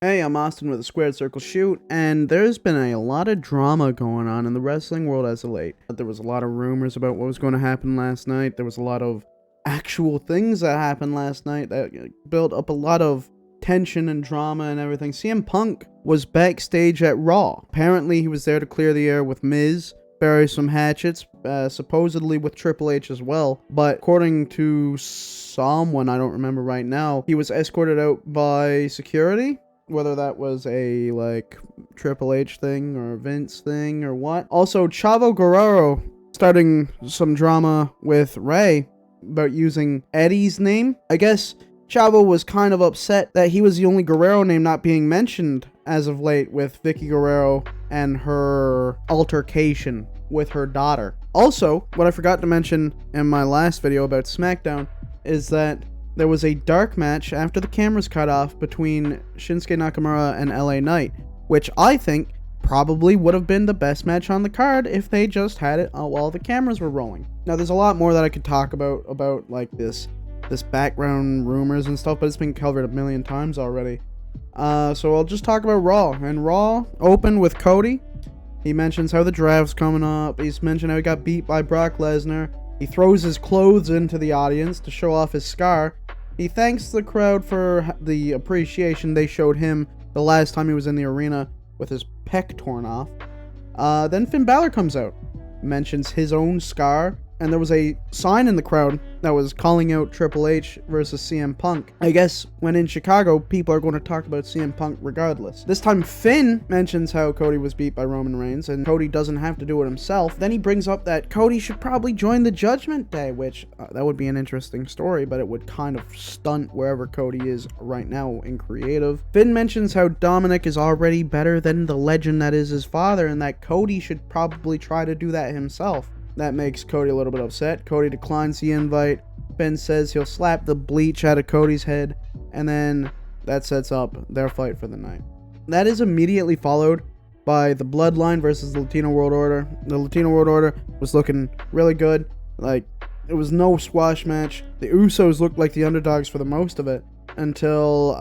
Hey, I'm Austin with a Squared Circle Shoot, and there's been a lot of drama going on in the wrestling world as of late. There was a lot of rumors about what was going to happen last night. There was a lot of actual things that happened last night that built up a lot of tension and drama and everything. CM Punk was backstage at Raw. Apparently, he was there to clear the air with Miz, bury some hatchets, supposedly with Triple H as well. But according to someone, I don't remember right now, he was escorted out by security. Whether that was a, Triple H thing or Vince thing or what. Also, Chavo Guerrero starting some drama with Ray about using Eddie's name. I guess Chavo was kind of upset that he was the only Guerrero name not being mentioned as of late with Vicky Guerrero and her altercation with her daughter. Also, what I forgot to mention in my last video about SmackDown is that there was a dark match after the cameras cut off between Shinsuke Nakamura and LA Knight, which I think probably would have been the best match on the card if they just had it while the cameras were rolling. Now, there's a lot more that I could talk about like this background rumors and stuff, but it's been covered a million times already. So I'll just talk about Raw. And Raw opened with Cody. He mentions how the draft's coming up. He's mentioned how he got beat by Brock Lesnar. He throws his clothes into the audience to show off his scar. He thanks the crowd for the appreciation they showed him the last time he was in the arena with his pec torn off. Then Finn Balor comes out, mentions his own scar, and there was a sign in the crowd that was calling out Triple H versus CM Punk. I guess when in Chicago, people are going to talk about CM Punk regardless. This time, Finn mentions how Cody was beat by Roman Reigns, and Cody doesn't have to do it himself. Then he brings up that Cody should probably join the Judgment Day, which that would be an interesting story, but it would kind of stunt wherever Cody is right now in creative. Finn mentions how Dominic is already better than the legend that is his father, and that Cody should probably try to do that himself. That makes Cody a little bit upset. Cody declines the invite. Ben says he'll slap the bleach out of Cody's head, and then that sets up their fight for the night. That is immediately followed by the Bloodline versus the Latino World Order. The Latino World Order was looking really good. It was no squash match. The Usos looked like the underdogs for the most of it until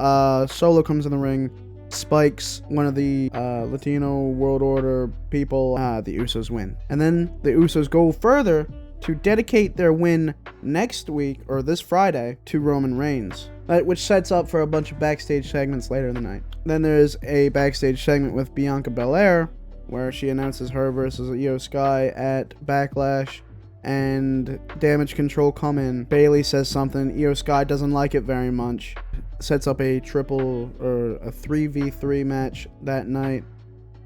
Solo comes in the ring, spikes one of the Latino World Order people. The Usos win. And then the Usos go further to dedicate their win next week, or this Friday, to Roman Reigns, which sets up for a bunch of backstage segments later in the night. Then there's a backstage segment with Bianca Belair, where she announces her versus Io Sky at Backlash, and Damage Control come in. Bayley says something. Io Sky doesn't like it very much. Sets up a 3v3 match that night,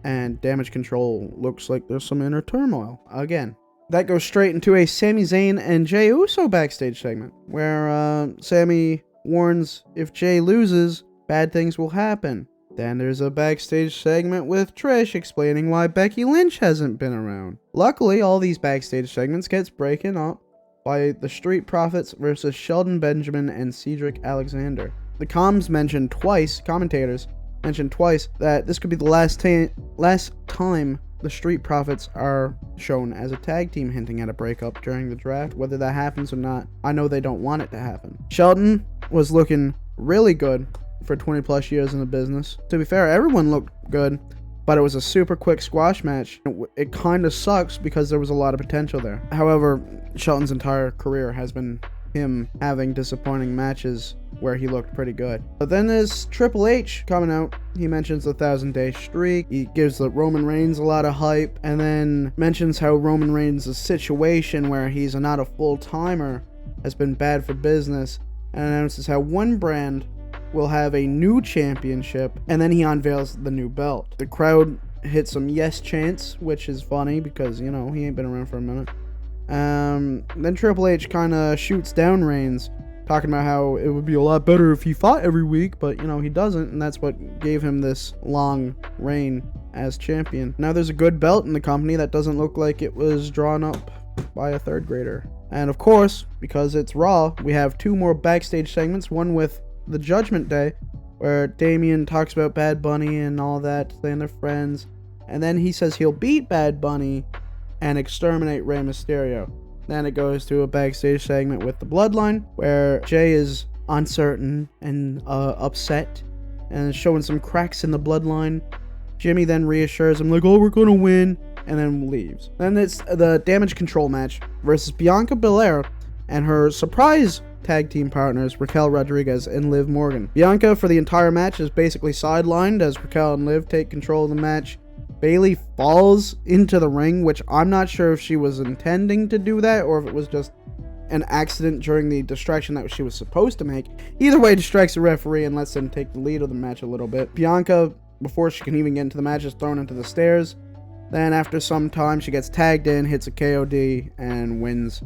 and Damage Control looks like there's some inner turmoil again. That goes straight into a Sami Zayn and Jey Uso backstage segment, where Sami warns if Jey loses, bad things will happen. Then there's a backstage segment with Trish explaining why Becky Lynch hasn't been around. Luckily, all these backstage segments gets broken up by the Street Profits versus Shelton Benjamin and Cedric Alexander. The commentators mentioned twice that this could be the last time the Street Profits are shown as a tag team, hinting at a breakup during the draft. Whether that happens or not, I know they don't want it to happen. Shelton was looking really good for 20 plus years in the business. To be fair, everyone looked good, but it was a super quick squash match. It kind of sucks because there was a lot of potential there. However, Shelton's entire career has been him having disappointing matches where he looked pretty good. But then there's Triple H coming out. He mentions the 1,000-day streak. He gives the Roman Reigns a lot of hype, and then mentions how Roman Reigns' situation where he's not a full-timer has been bad for business, and announces how one brand will have a new championship, and then he unveils the new belt. The crowd hit some yes chants, which is funny because, he ain't been around for a minute. Then Triple H kind of shoots down Reigns, talking about how it would be a lot better if he fought every week, but, he doesn't, and that's what gave him this long reign as champion. Now there's a good belt in the company that doesn't look like it was drawn up by a third grader. And of course, because it's Raw, we have two more backstage segments, one with the Judgment Day, where Damian talks about Bad Bunny and all that, saying they're friends, and then he says he'll beat Bad Bunny and exterminate Rey Mysterio. Then it goes to a backstage segment with the Bloodline, where Jey is uncertain and upset and showing some cracks in the bloodline. Jimmy then reassures him, like, oh, we're gonna win, and then leaves. Then it's the Damage Control match versus Bianca Belair and her surprise tag team partners, Raquel Rodriguez and Liv Morgan. Bianca, for the entire match, is basically sidelined as Raquel and Liv take control of the match. Bayley falls into the ring, which I'm not sure if she was intending to do that or if it was just an accident during the distraction that she was supposed to make. Either way, distracts the referee and lets them take the lead of the match a little bit. Bianca, before she can even get into the match, is thrown into the stairs. Then after some time, she gets tagged in, hits a KOD, and wins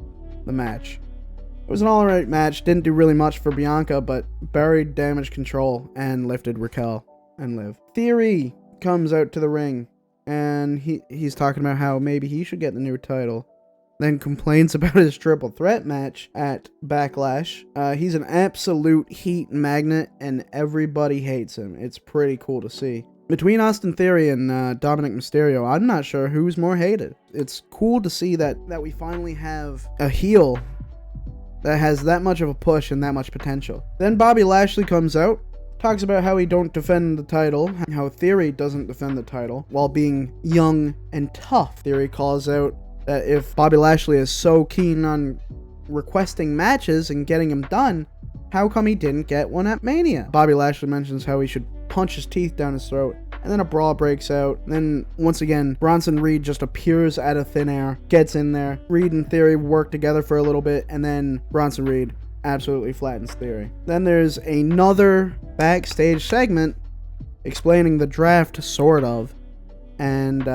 the match. It was an alright match, didn't do really much for Bianca, but buried Damage Control and lifted Raquel and Liv. Theory comes out to the ring, and he's talking about how maybe he should get the new title. Then complains about his triple threat match at Backlash. He's an absolute heat magnet, and everybody hates him. It's pretty cool to see. Between Austin Theory and Dominic Mysterio, I'm not sure who's more hated. It's cool to see that we finally have a heel that has that much of a push and that much potential. Then Bobby Lashley comes out, talks about how he don't defend the title, how Theory doesn't defend the title, while being young and tough. Theory calls out that if Bobby Lashley is so keen on requesting matches and getting them done, how come he didn't get one at Mania? Bobby Lashley mentions how he should punch his teeth down his throat, and then a brawl breaks out. Then once again, Bronson Reed just appears out of thin air, gets in there. Reed and Theory work together for a little bit, and then Bronson Reed absolutely flattens Theory. Then there's another backstage segment explaining the draft, sort of, and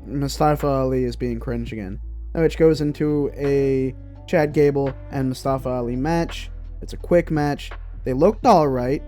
Mustafa Ali is being cringe again, which goes into a Chad Gable and Mustafa Ali match. It's a quick match. They looked alright,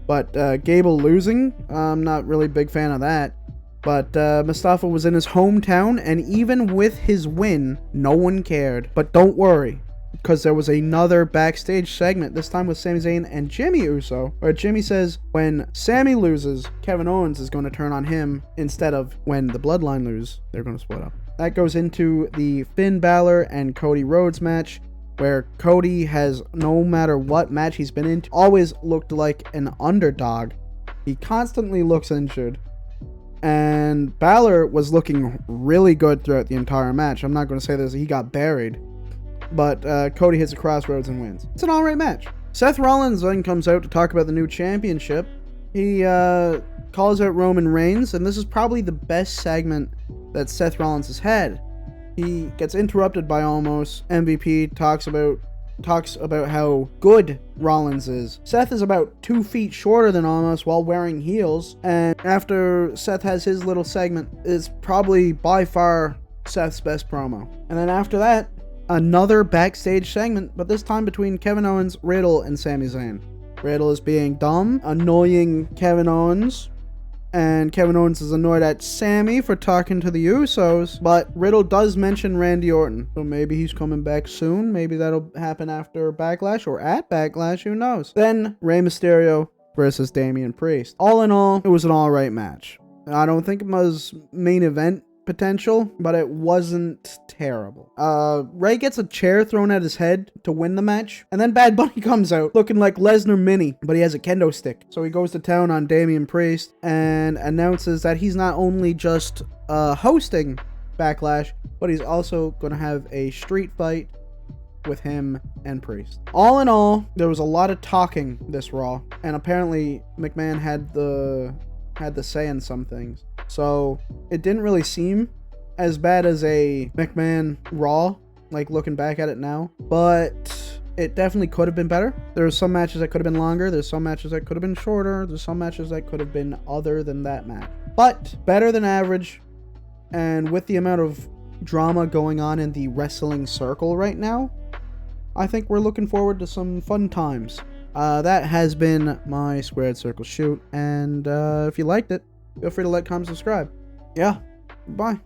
but Gable losing, I'm not really a big fan of that. But Mustafa was in his hometown, and even with his win, no one cared. But don't worry, because there was another backstage segment, this time with Sami Zayn and Jimmy Uso, where Jimmy says when Sami loses, Kevin Owens is going to turn on him, instead of when the Bloodline lose, they're going to split up. That goes into the Finn Balor and Cody Rhodes match, where Cody has, no matter what match he's been in, always looked like an underdog. He constantly looks injured. And Balor was looking really good throughout the entire match. I'm not going to say this, he got buried. But Cody hits a crossroads and wins. It's an alright match. Seth Rollins then comes out to talk about the new championship. He calls out Roman Reigns, and this is probably the best segment that Seth Rollins has had. He gets interrupted by Omos. MVP talks about how good Rollins is. Seth is about 2 feet shorter than Omos while wearing heels, and after Seth has his little segment, it's probably by far Seth's best promo. And then after that, another backstage segment, but this time between Kevin Owens, Riddle, and Sami Zayn. Riddle is being dumb, annoying Kevin Owens, and Kevin Owens is annoyed at Sami for talking to the Usos, but Riddle does mention Randy Orton, so maybe he's coming back soon. Maybe that'll happen after Backlash or at Backlash, who knows. Then Rey Mysterio versus Damian Priest. All in all, it was an alright match. I don't think it was main event potential, but it wasn't terrible. Ray gets a chair thrown at his head to win the match, and then Bad Bunny comes out looking like Lesnar Mini, but he has a kendo stick. So he goes to town on Damian Priest and announces that he's not only just hosting Backlash, but he's also going to have a street fight with him and Priest. All in all, there was a lot of talking this Raw, and apparently McMahon had the say in some things. So it didn't really seem as bad as a McMahon Raw, like looking back at it now, but it definitely could have been better. There's some matches that could have been longer, there's some matches that could have been shorter, there's some matches that could have been other than that match. But better than average, and with the amount of drama going on in the wrestling circle right now, I think we're looking forward to some fun times. That has been my Squared Circle Shoot, and if you liked it, feel free to like, comment, subscribe. Yeah, bye.